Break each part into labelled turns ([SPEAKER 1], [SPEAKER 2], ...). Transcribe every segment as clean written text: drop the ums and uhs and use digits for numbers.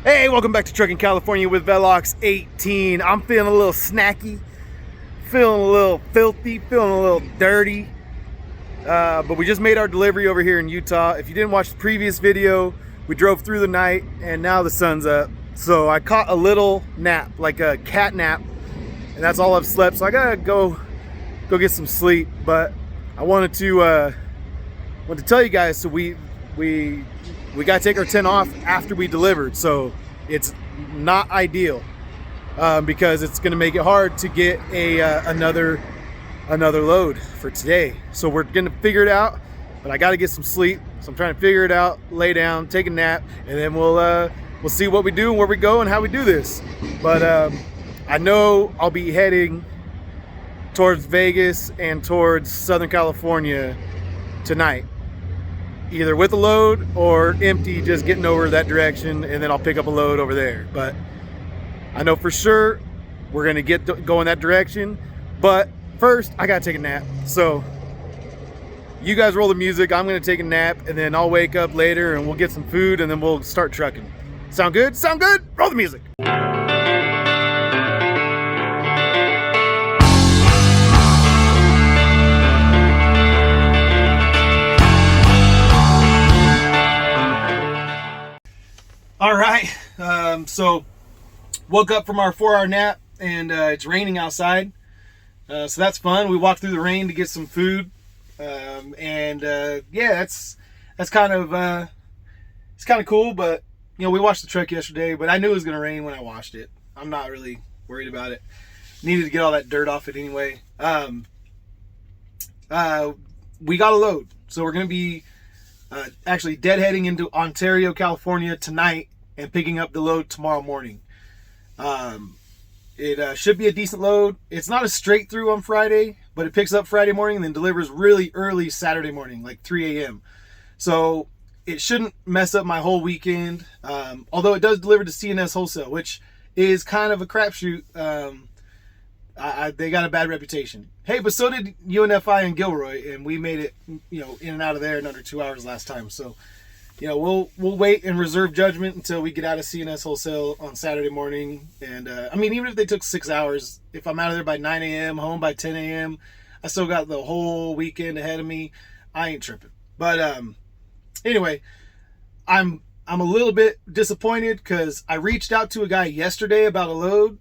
[SPEAKER 1] Hey, welcome back to Trucking California with Velox 18. I'm feeling a little snacky, feeling a little filthy, feeling a little dirty. But we just made our delivery over here in Utah. If you didn't watch the previous video, we drove through the night and now the sun's up. So I caught a little nap, like a cat nap, and that's all I've slept. So I gotta go get some sleep. But I wanted to tell you guys, so we got to take our tent off after we delivered, so it's not ideal because it's going to make it hard to get another load for today. So we're going to figure it out, but I got to get some sleep, so I'm trying to figure it out, lay down, take a nap, and then we'll see what we do and where we go and how we do this. But I know I'll be heading towards Vegas and towards Southern California tonight, either with a load or empty, just getting over that direction, and then I'll pick up a load over there. But I know for sure we're gonna go in that direction. But first, I gotta take a nap. So you guys roll the music, I'm gonna take a nap, and then I'll wake up later and we'll get some food and then we'll start trucking. Sound good? Sound good? Roll the music. All right, so woke up from our 4-hour nap and it's raining outside, so that's fun. We walked through the rain to get some food, yeah, that's kind of it's kind of cool. But you know, we washed the truck yesterday, but I knew it was gonna rain when I washed it. I'm not really worried about it. Needed to get all that dirt off it anyway. We got a load, so we're gonna be actually deadheading into Ontario, California tonight and picking up the load tomorrow morning. It should be a decent load. It's not a straight through on Friday, but it picks up Friday morning and then delivers really early Saturday morning, like 3 a.m. So it shouldn't mess up my whole weekend. Although it does deliver to CNS Wholesale, which is kind of a crapshoot. They got a bad reputation. Hey, but so did UNFI and Gilroy, and we made it, you know, in and out of there in under 2 hours last time. So, you know, we'll wait and reserve judgment until we get out of CNS Wholesale on Saturday morning. And I mean, even if they took 6 hours, if I'm out of there by 9 a.m., home by 10 a.m., I still got the whole weekend ahead of me. I ain't tripping. But anyway, I'm a little bit disappointed because I reached out to a guy yesterday about a load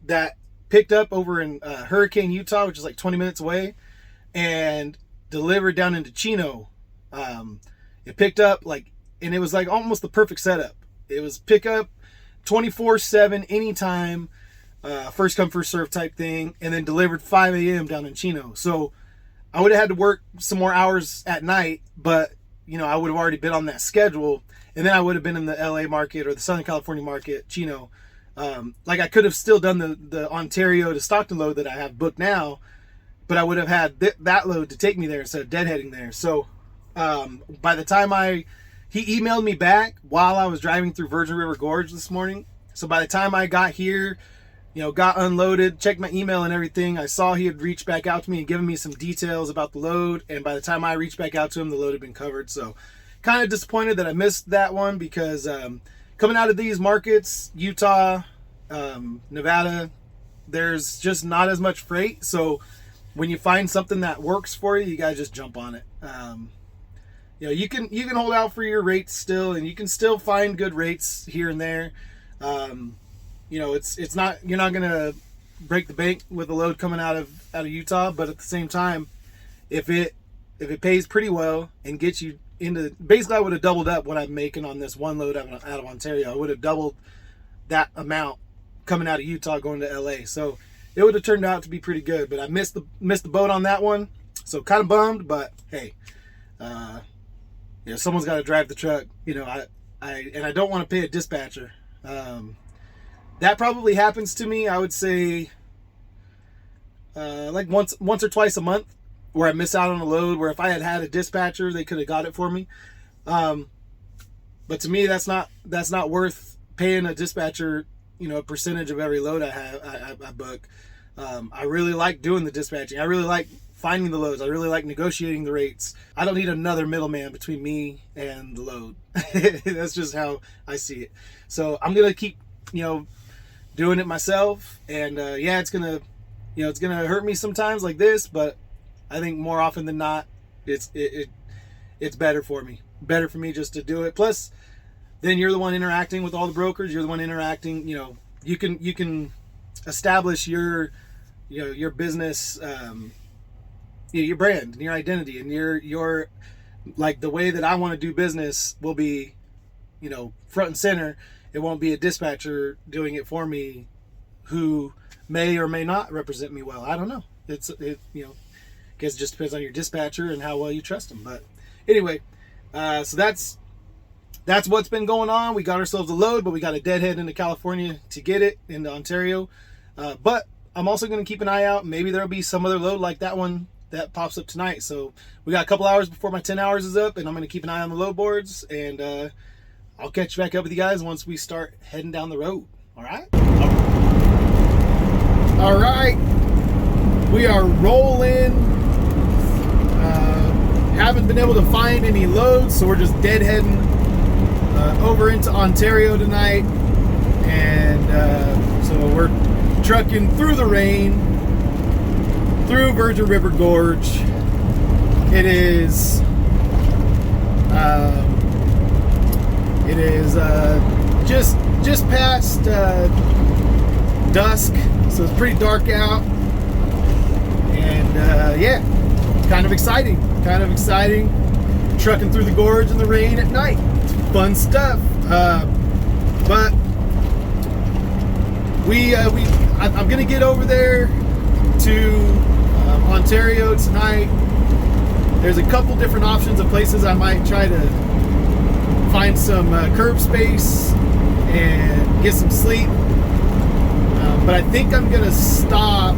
[SPEAKER 1] that picked up over in Hurricane, Utah, which is like 20 minutes away, and delivered down into Chino. It picked up and it was like almost the perfect setup. It was pickup 24/7, anytime, first come first serve type thing, and then delivered 5 a.m. down in Chino. So I would have had to work some more hours at night, but you know, I would have already been on that schedule, and then I would have been in the LA market or the Southern California market, Chino. Like I could have still done the Ontario to Stockton load that I have booked now, but I would have had that load to take me there instead of deadheading there. So by the time he emailed me back while I was driving through Virgin River Gorge this morning. So by the time I got here, you know, got unloaded, checked my email and everything, I saw he had reached back out to me and given me some details about the load. And by the time I reached back out to him, the load had been covered. So kind of disappointed that I missed that one because coming out of these markets, Utah, Nevada, there's just not as much freight. So when you find something that works for you, you gotta just jump on it. You know, you can hold out for your rates still, and you can still find good rates here and there. You know, it's not, you're not gonna break the bank with a load coming out of Utah, but at the same time, if it pays pretty well and gets you into, basically I would have doubled up what I'm making on this one load out of Ontario. I would have doubled that amount coming out of Utah going to LA. So it would have turned out to be pretty good, but I missed the boat on that one. So kind of bummed, but hey, you know, someone's got to drive the truck. You know, I don't want to pay a dispatcher. That probably happens to me, I would say, like once or twice a month, where I miss out on a load, where if I had a dispatcher, they could have got it for me. But to me, that's not worth paying a dispatcher, you know, a percentage of every load I book. I really like doing the dispatching. I really like finding the loads. I really like negotiating the rates. I don't need another middleman between me and the load. That's just how I see it. So I'm gonna keep, doing it myself. And yeah, it's gonna hurt me sometimes like this, but I think more often than not, it's better for me. Better for me just to do it. Plus, then you're the one interacting with all the brokers. You're the one interacting. You can establish your business, your brand and your identity, and your like the way that I want to do business will be, front and center. It won't be a dispatcher doing it for me, who may or may not represent me well. I don't know. Guess it just depends on your dispatcher and how well you trust them. But anyway, so that's what's been going on. We got ourselves a load, but we got a deadhead into California to get it, into Ontario. But I'm also going to keep an eye out. Maybe there'll be some other load like that one that pops up tonight. So we got a couple hours before my 10 hours is up, and I'm going to keep an eye on the load boards, and I'll catch back up with you guys once we start heading down the road. All right? All right. We are rolling. Haven't been able to find any loads, so we're just deadheading over into Ontario tonight. And so we're trucking through the rain, through Virgin River Gorge. It is just past dusk, so it's pretty dark out. And yeah, kind of exciting. Trucking through the gorge in the rain at night. It's fun stuff. But I'm gonna get over there to Ontario tonight. There's a couple different options of places I might try to find some curb space and get some sleep. But I think I'm gonna stop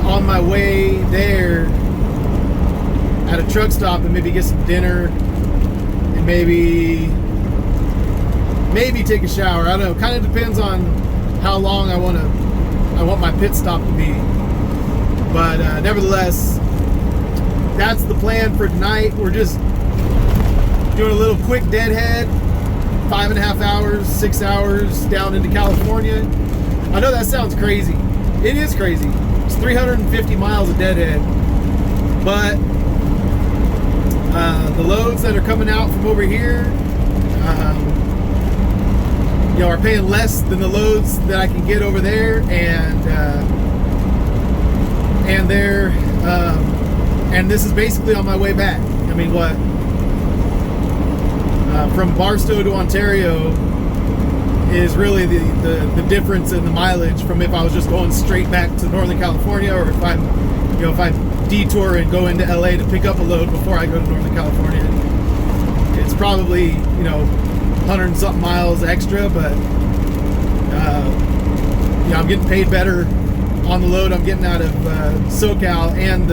[SPEAKER 1] on my way there at a truck stop and maybe get some dinner and maybe take a shower. I don't know. Kind of depends on how long I want my pit stop to be. But nevertheless, that's the plan for tonight. We're just doing a little quick deadhead, 5.5 hours, 6 hours down into California. I know that sounds crazy. It is crazy. It's 350 miles of deadhead, but the loads that are coming out from over here, are paying less than the loads that I can get over there, and this is basically on my way back. I mean, from Barstow to Ontario is really the difference in the mileage from if I was just going straight back to Northern California, or if I detour and go into LA to pick up a load before I go to Northern California. It's probably 100 and something miles extra, but I'm getting paid better on the load I'm getting out of SoCal, and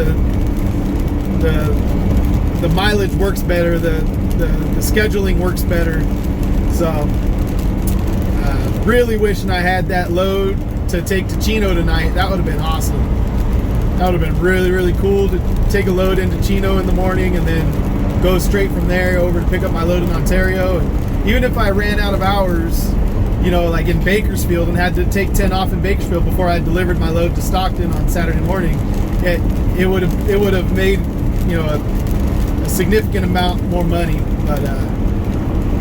[SPEAKER 1] the mileage works better, the scheduling works better. So really wishing I had that load to take to Chino tonight. That would have been awesome. That would have been really, really cool to take a load into Chino in the morning and then go straight from there over to pick up my load in Ontario. And even if I ran out of hours, like in Bakersfield, and had to take 10 off in Bakersfield before I delivered my load to Stockton on Saturday morning, it would have made a significant amount more money. But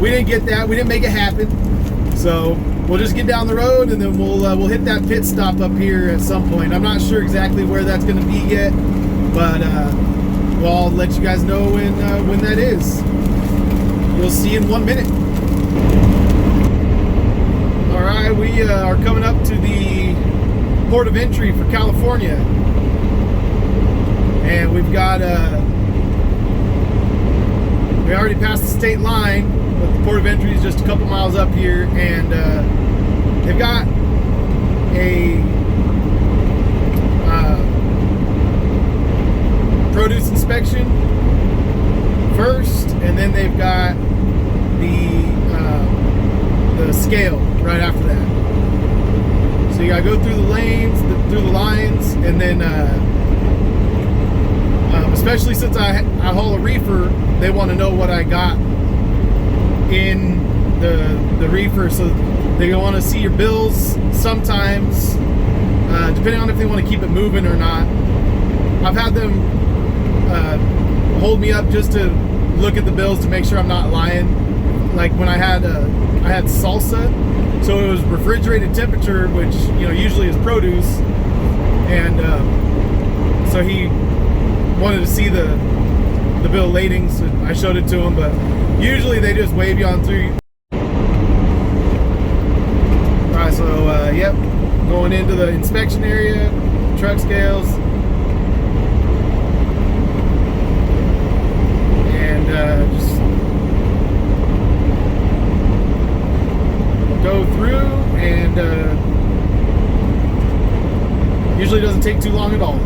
[SPEAKER 1] we didn't get that. We didn't make it happen. So we'll just get down the road, and then we'll hit that pit stop up here at some point. I'm not sure exactly where that's going to be yet, but I'll let you guys know when that is. You'll see in 1 minute. All right, we are coming up to the port of entry for California, and we've got we already passed the state line, but the port of entry is just a couple miles up here, and they've got a produce inspection first, and then they've got the scale right after that. So you gotta go through the lanes, through the lines, and then especially since I haul a reefer, they want to know what I got in the reefer, so they want to see your bills sometimes, depending on if they want to keep it moving or not. I've had them hold me up just to look at the bills to make sure I'm not lying. Like when I had salsa, so it was refrigerated temperature, which usually is produce, and so he wanted to see the bill of lading, so I showed it to him. But usually they just wave you on through. All right, so yep, going into the inspection area, truck scales, and just go through, and usually doesn't take too long at all.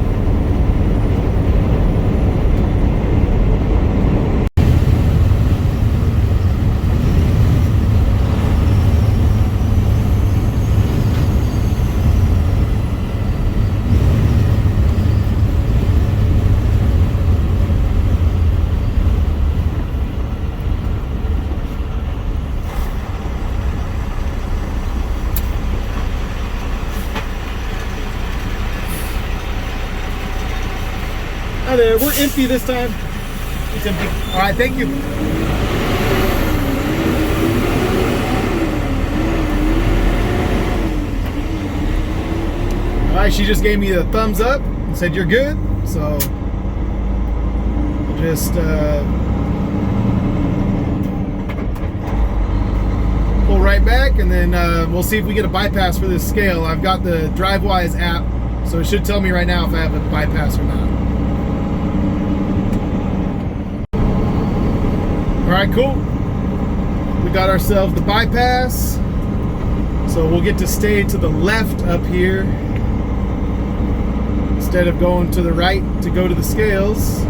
[SPEAKER 1] Hi there, we're empty this time. It's empty. All right, thank you. All right, she just gave me a thumbs up and said you're good. So just pull right back, and then we'll see if we get a bypass for this scale. I've got the DriveWise app, so it should tell me right now if I have a bypass or not. All right, cool. We got ourselves the bypass, so we'll get to stay to the left up here instead of going to the right to go to the scales.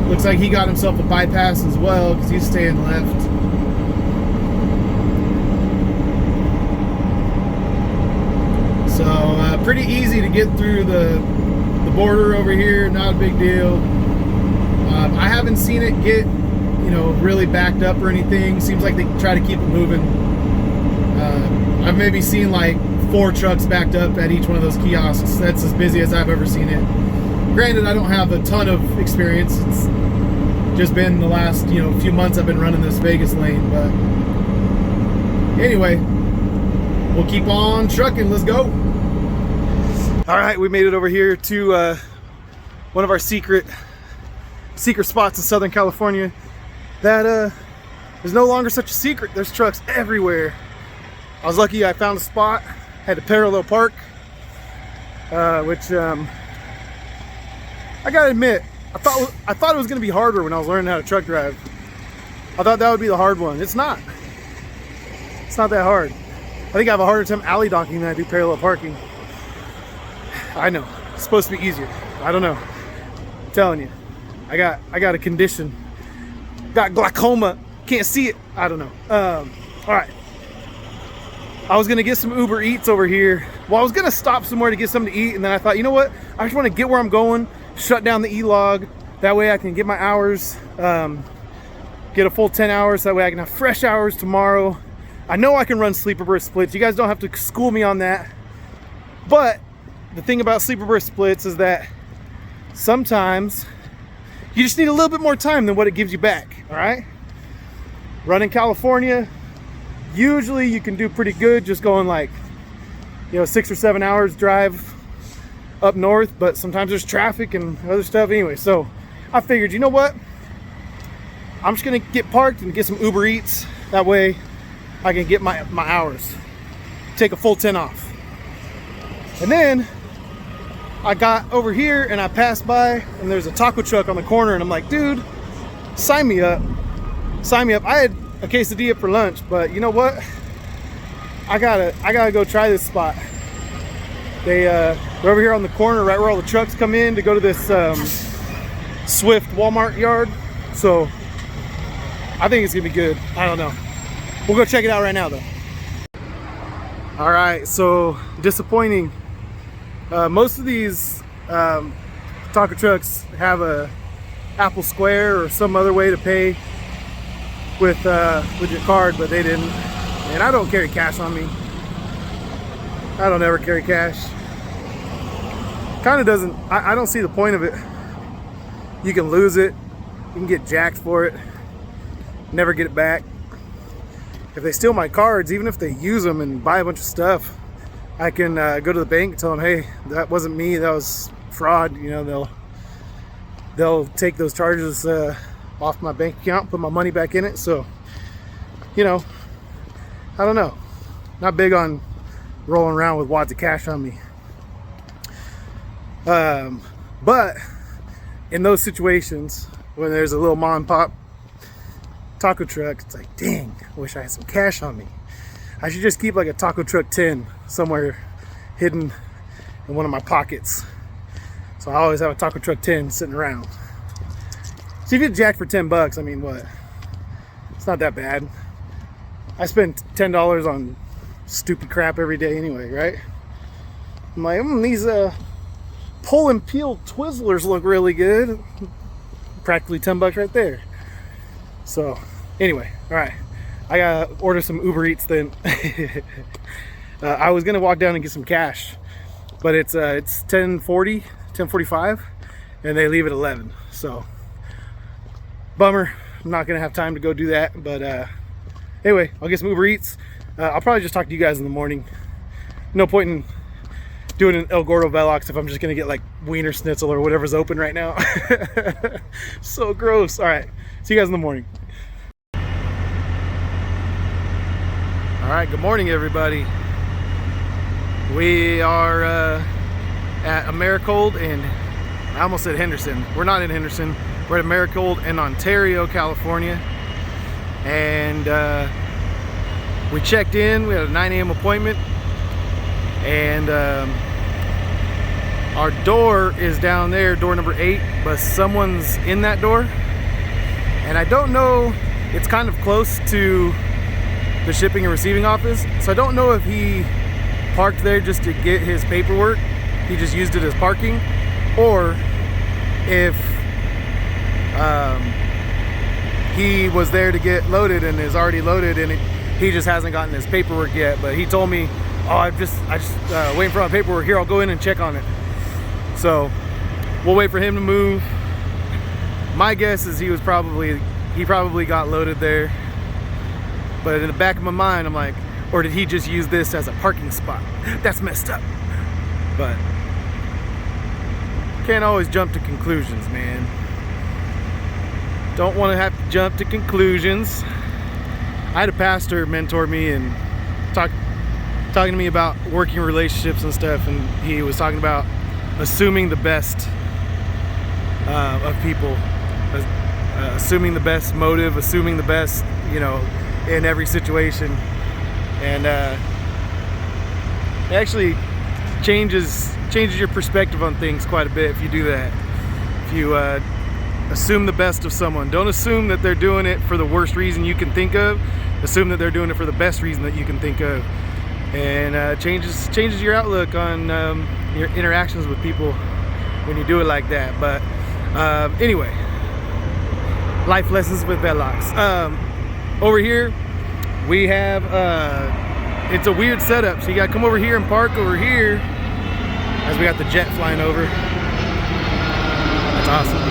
[SPEAKER 1] Looks like he got himself a bypass as well because he's staying left. So pretty easy to get through the border over here, not a big deal. I haven't seen it get really backed up or anything. Seems like they try to keep it moving. I've maybe seen like 4 trucks backed up at each one of those kiosks. That's as busy as I've ever seen it. Granted, I don't have a ton of experience. It's just been the last few months I've been running this Vegas lane. But anyway, we'll keep on trucking. Let's go. All right, we made it over here to one of our secret spots in Southern California that is no longer such a secret. There's trucks everywhere. I was lucky I found a spot, had to parallel park, which I gotta admit, I thought it was gonna be harder when I was learning how to truck drive. I thought that would be the hard one. It's not. It's not that hard. I think I have a harder time alley docking than I do parallel parking. I know, it's supposed to be easier. I don't know. I'm telling you, I got a condition. Got glaucoma, can't see it. I don't know. All right, I was gonna get some Uber Eats over here. Well, I was gonna stop somewhere to get something to eat, and then I thought, you know what, I just want to get where I'm going, shut down the e-log, that way I can get my hours, get a full 10 hours, that way I can have fresh hours tomorrow. I know I can run sleeper burst splits. You guys don't have to school me on that, but the thing about sleeper burst splits is that sometimes you just need a little bit more time than what it gives you back. All right, running California, usually you can do pretty good just going like 6 or 7 hours drive up north, but sometimes there's traffic and other stuff anyway. So I figured, you know what, I'm just gonna get parked and get some Uber Eats, that way I can get my hours, take a full 10 off. And then I got over here and I passed by and there's a taco truck on the corner, and I'm like, dude, sign me up. Sign me up. I had a quesadilla for lunch, but you know what? I gotta go try this spot. They're over here on the corner, right where all the trucks come in to go to this Swift Walmart yard. So I think it's gonna be good. I don't know. We'll go check it out right now though. All All right, so disappointing. Most of these taco trucks have a Apple Square or some other way to pay with your card, but they didn't. And I don't carry cash on me. I don't ever carry cash. Kind of doesn't. I don't see the point of it. You can lose it. You can get jacked for it. Never get it back. If they steal my cards, even if they use them and buy a bunch of stuff, I can go to the bank and tell them, hey, that wasn't me, that was fraud. You know, they'll take those charges off my bank account, put my money back in it. So, you know, I don't know. Not big on rolling around with wads of cash on me. But in those situations, when there's a little mom and pop taco truck, it's like, dang, I wish I had some cash on me. I should just keep like a taco truck tin somewhere hidden in one of my pockets. So I always have a taco truck tin sitting around. So if you get jacked for 10 bucks, I mean, what? It's not that bad. I spend $10 on stupid crap every day anyway, right? I'm like, these pull and peel Twizzlers look really good. Practically 10 bucks right there. So anyway, all right, I gotta order some Uber Eats then. I was gonna walk down and get some cash, but it's 10:40, 10:45, and they leave at 11. So bummer. I'm not gonna have time to go do that. But anyway, I'll get some Uber Eats. I'll probably just talk to you guys in the morning. No point in doing an El Gordo Velox if I'm just gonna get like wiener schnitzel or whatever's open right now. So gross. All right, see you guys in the morning. All right, good morning everybody. We are at Americold in, I almost said Henderson. We're not in Henderson. We're at Americold in Ontario, California. And we checked in. We had a 9 a.m. appointment. And our door is down there, door number 8, but someone's in that door. And I don't know, it's kind of close to the shipping and receiving office. So I don't know if he parked there just to get his paperwork. He just used it as parking. Or if he was there to get loaded and is already loaded and he just hasn't gotten his paperwork yet. But he told me, oh, I just waiting for my paperwork here. I'll go in and check on it. So we'll wait for him to move. My guess is he probably got loaded there. But in the back of my mind, I'm like, or did he just use this as a parking spot? That's messed up. But can't always jump to conclusions, man. Don't want to have to jump to conclusions. I had a pastor mentor me and talking to me about working relationships and stuff, and he was talking about assuming the best of people, assuming the best motive, assuming the best, you know, in every situation. And it actually changes your perspective on things quite a bit if you do that. If you assume the best of someone, don't assume that they're doing it for the worst reason you can think of. Assume that they're doing it for the best reason that you can think of. And changes your outlook on your interactions with people when you do it like that. But anyway, life lessons with Velox. Over here we have it's a weird setup, so you gotta come over here and park over here as we got the jet flying over. That's awesome.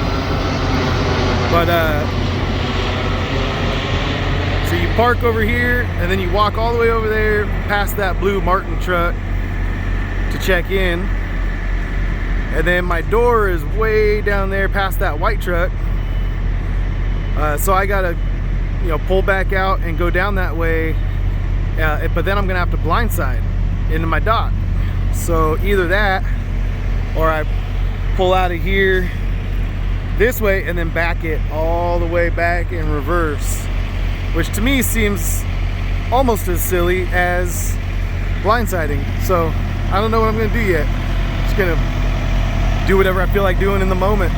[SPEAKER 1] But so you park over here and then you walk all the way over there past that blue Martin truck to check in, and then my door is way down there past that white truck. So I gotta, you know, pull back out and go down that way, but then I'm gonna have to blindside into my dock. So either that, or I pull out of here this way and then back it all the way back in reverse, which to me seems almost as silly as blindsiding. So I don't know what I'm gonna do yet. Just gonna do whatever I feel like doing in the moment.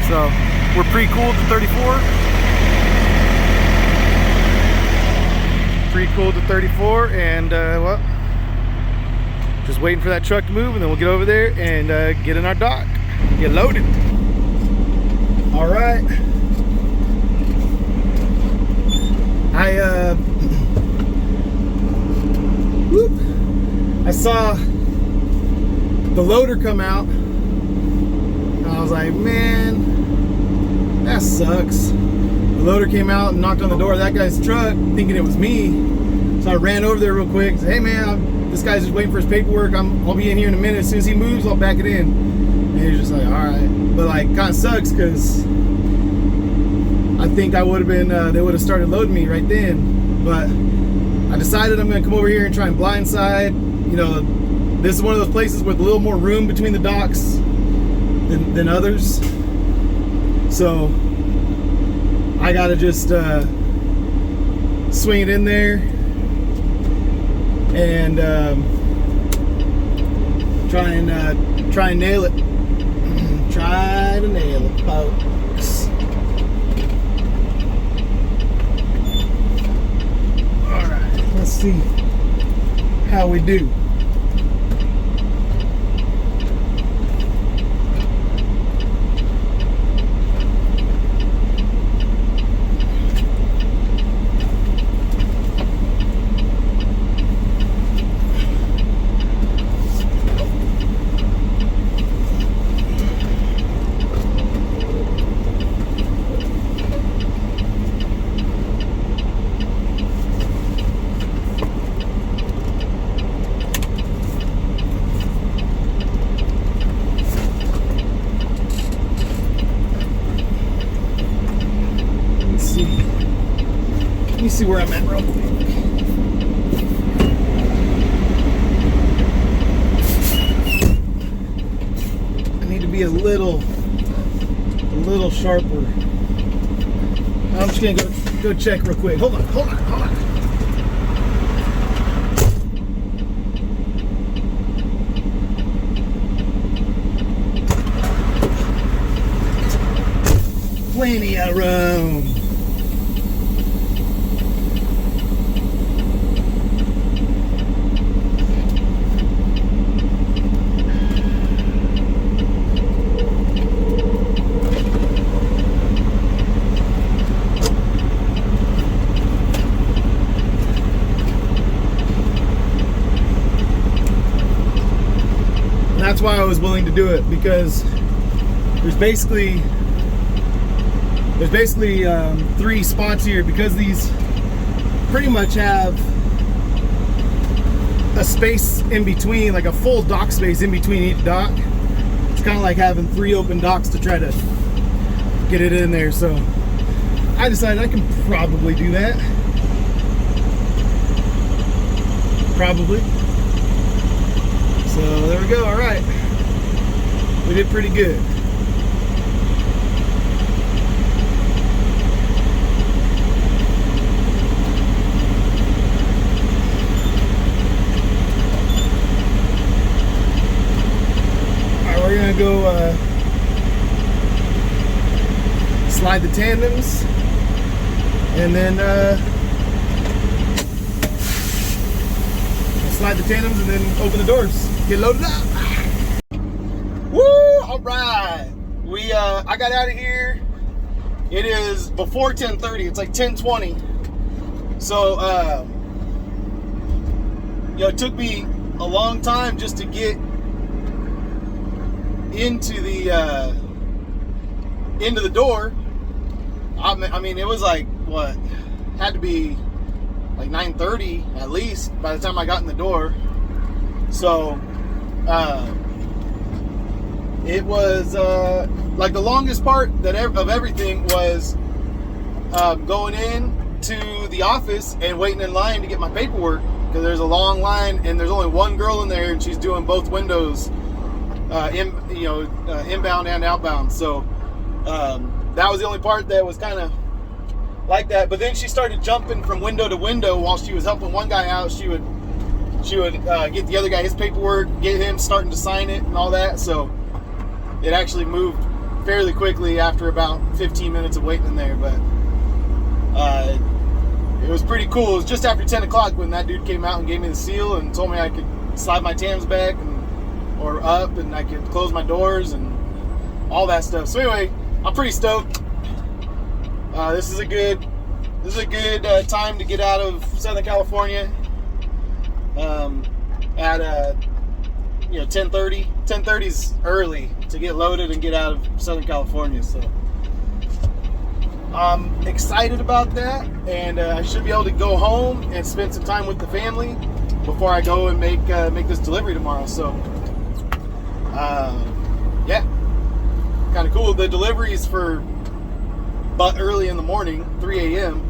[SPEAKER 1] So we're pre-cooled to 34. Pre-cooled to 34, and well, Just waiting for that truck to move, and then we'll get over there and get in our dock, get loaded. All right. I saw the loader come out. I was like, man, that sucks. The loader came out and knocked on the door of that guy's truck, thinking it was me. So I ran over there real quick and said, hey man, this guy's just waiting for his paperwork. I'll be in here in a minute. As soon as he moves, I'll back it in. And he was just like, all right. But like, kind of sucks because I think I would have been, they would have started loading me right then. But I decided I'm gonna come over here and try and blindside. You know, this is one of those places with a little more room between the docks than others. So I gotta just swing it in there and try and nail it. Try to nail it, folks. All right, let's see how we do. Let me see where I'm at real quick. I need to be a little sharper. I'm just gonna go check real quick. Hold on. Plenty of room. That's why I was willing to do it, because there's basically 3 spots here, because these pretty much have a space in between, like a full dock space in between each dock. It's kind of like having 3 open docks to try to get it in there. So I decided I can probably do that. Probably. So there we go. All right, we did pretty good. All right, we're gonna go slide the tandems, and then slide the tandems, and then open the doors. Get loaded up. Woo! All right. I got out of here. It is before 10:30. It's like 10:20. So it took me a long time just to get into the door. I mean, it was like what? Had to be like 9:30 at least by the time I got in the door. So it was like the longest part of everything was going in to the office and waiting in line to get my paperwork, because there's a long line and there's only one girl in there and she's doing both windows, inbound and outbound. So that was the only part that was kind of like that. But then she started jumping from window to window while she was helping one guy out. She would get the other guy his paperwork, get him starting to sign it and all that. So it actually moved fairly quickly after about 15 minutes of waiting in there. But it was pretty cool. It was just after 10 o'clock when that dude came out and gave me the seal and told me I could slide my Tams back or up, and I could close my doors and all that stuff. So anyway, I'm pretty stoked. This is a good time to get out of Southern California. At 10:30. 10:30 is early to get loaded and get out of Southern California. So I'm excited about that, and I should be able to go home and spend some time with the family before I go and make this delivery tomorrow. So yeah, kind of cool. The delivery is for but early in the morning, 3 a.m.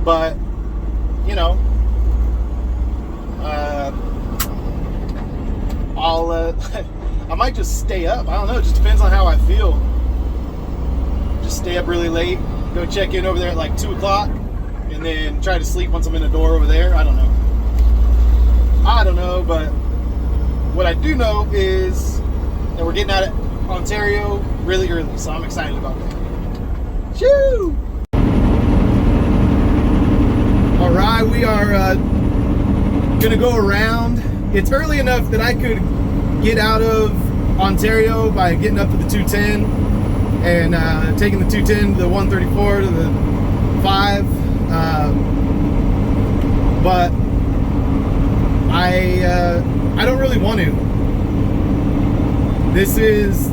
[SPEAKER 1] But you know, I might just stay up. I don't know. It just depends on how I feel. Just stay up really late. Go check in over there at like 2 o'clock, and then try to sleep once I'm in the door over there. I don't know, but what I do know is that we're getting out of Ontario really early, so I'm excited about that. Shoo! All right, we are gonna go around. It's early enough that I could get out of Ontario by getting up to the 210 and taking the 210 to the 134 to the 5, but I don't really want to. This is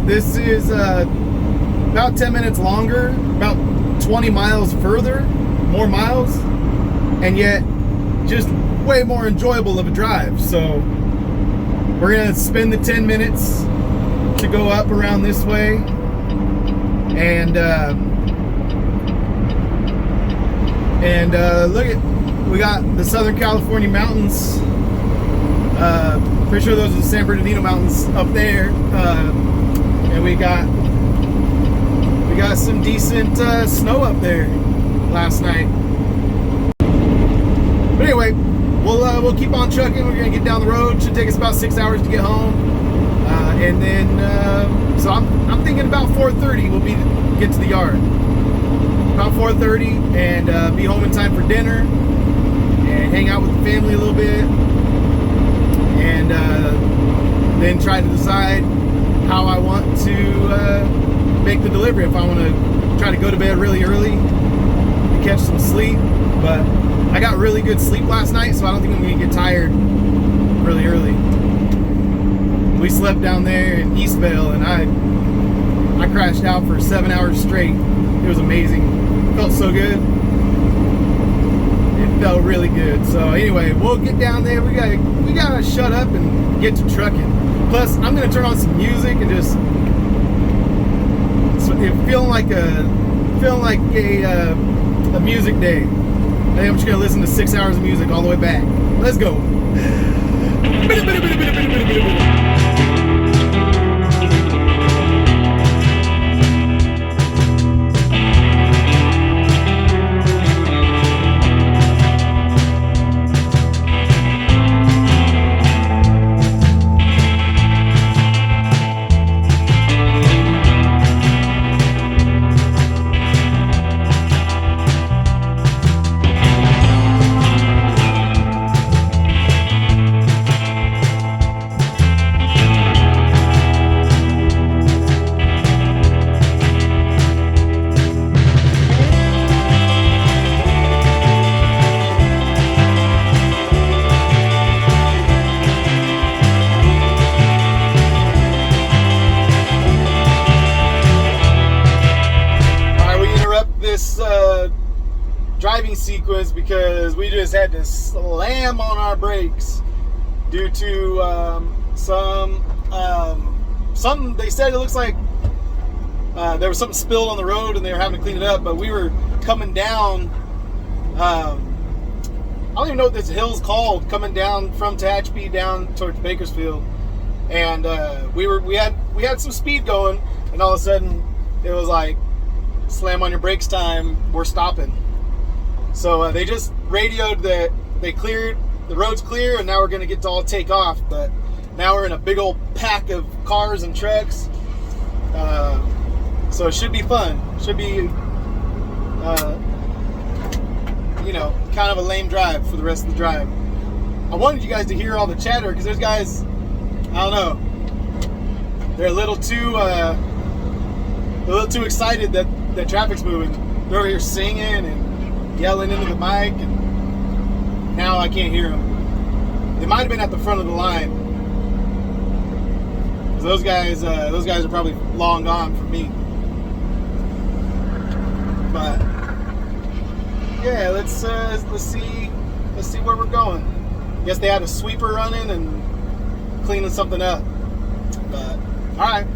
[SPEAKER 1] about 10 minutes longer, about 20 miles further, more miles, and yet just way more enjoyable of a drive. So we're gonna spend the 10 minutes to go up around this way, and look at, we got the Southern California mountains. Pretty sure those are the San Bernardino mountains up there, and we got some decent snow up there last night. But anyway, we'll keep on trucking. We're gonna get down the road. Should take us about 6 hours to get home, and then so I'm thinking about 4:30 we'll get to the yard. About 4:30, and be home in time for dinner and hang out with the family a little bit, and then try to decide how I want to make the delivery. If I want to try to go to bed really early to catch some sleep, but I got really good sleep last night, so I don't think I'm gonna get tired really early. We slept down there in Eastvale, and I crashed out for 7 hours straight. It was amazing. It felt so good. It felt really good. So anyway, we'll get down there. We gotta shut up and get to trucking. Plus, I'm gonna turn on some music and just feeling like a music day. I think I'm just gonna listen to 6 hours of music all the way back. Let's go. Driving sequence because we just had to slam on our brakes due to some they said it looks like there was something spilled on the road and they were having to clean it up, but we were coming down I don't even know what this hill's called, coming down from Tehachapi down towards Bakersfield, and we had some speed going, and all of a sudden it was like, slam on your brakes time, we're stopping. So they just radioed that the road's clear, and now we're gonna get to all take off. But now we're in a big old pack of cars and trucks, so it should be fun. Should be, kind of a lame drive for the rest of the drive. I wanted you guys to hear all the chatter because there's guys, I don't know, they're a little too excited that traffic's moving. They're over here singing and yelling into the mic, and now I can't hear them. They might have been at the front of the line. Those guys are probably long gone from me. But yeah, let's see where we're going. Guess they had a sweeper running and cleaning something up. But all right,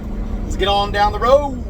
[SPEAKER 1] let's get on down the road.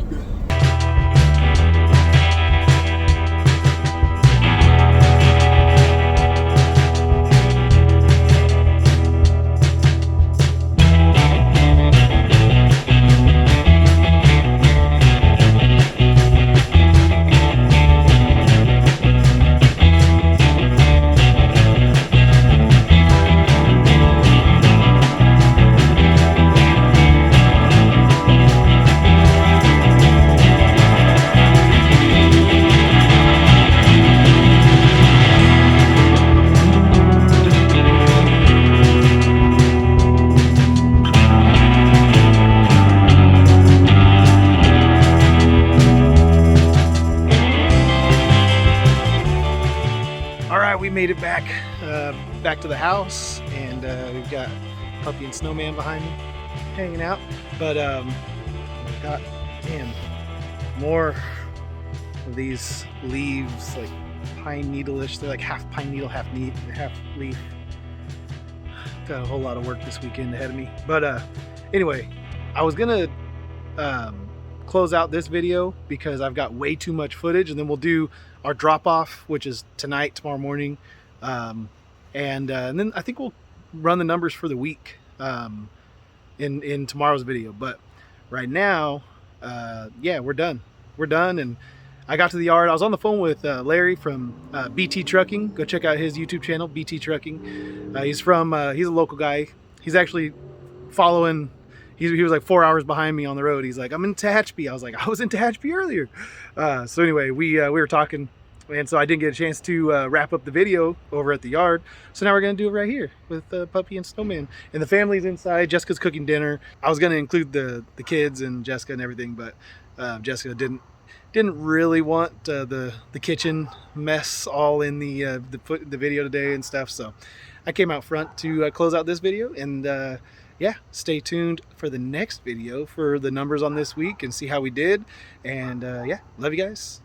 [SPEAKER 1] We made it back to the house, and we've got Puppy and Snowman behind me hanging out. But we've got, man, more of these leaves, like pine needle-ish. They're like half pine needle, half leaf. Got a whole lot of work this weekend ahead of me. But anyway, I was gonna close out this video because I've got way too much footage, and then we'll do our drop-off, which is tonight, tomorrow morning, and then I think we'll run the numbers for the week in tomorrow's video. But right now, yeah, we're done, and I got to the yard. I was on the phone with Larry from BT Trucking. Go check out his YouTube channel, BT Trucking. He's a local guy. He's actually following. He was like 4 hours behind me on the road. He's like, I'm in Tehachapi. I was like, I was in Tehachapi earlier. So anyway, we were talking, and so I didn't get a chance to wrap up the video over at the yard. So now we're gonna do it right here with Puppy and Snowman. And the family's inside. Jessica's cooking dinner. I was gonna include the kids and Jessica and everything, but Jessica didn't really want the kitchen mess all in the video today and stuff. So I came out front to close out this video, and yeah, stay tuned for the next video for the numbers on this week and see how we did. And yeah, love you guys.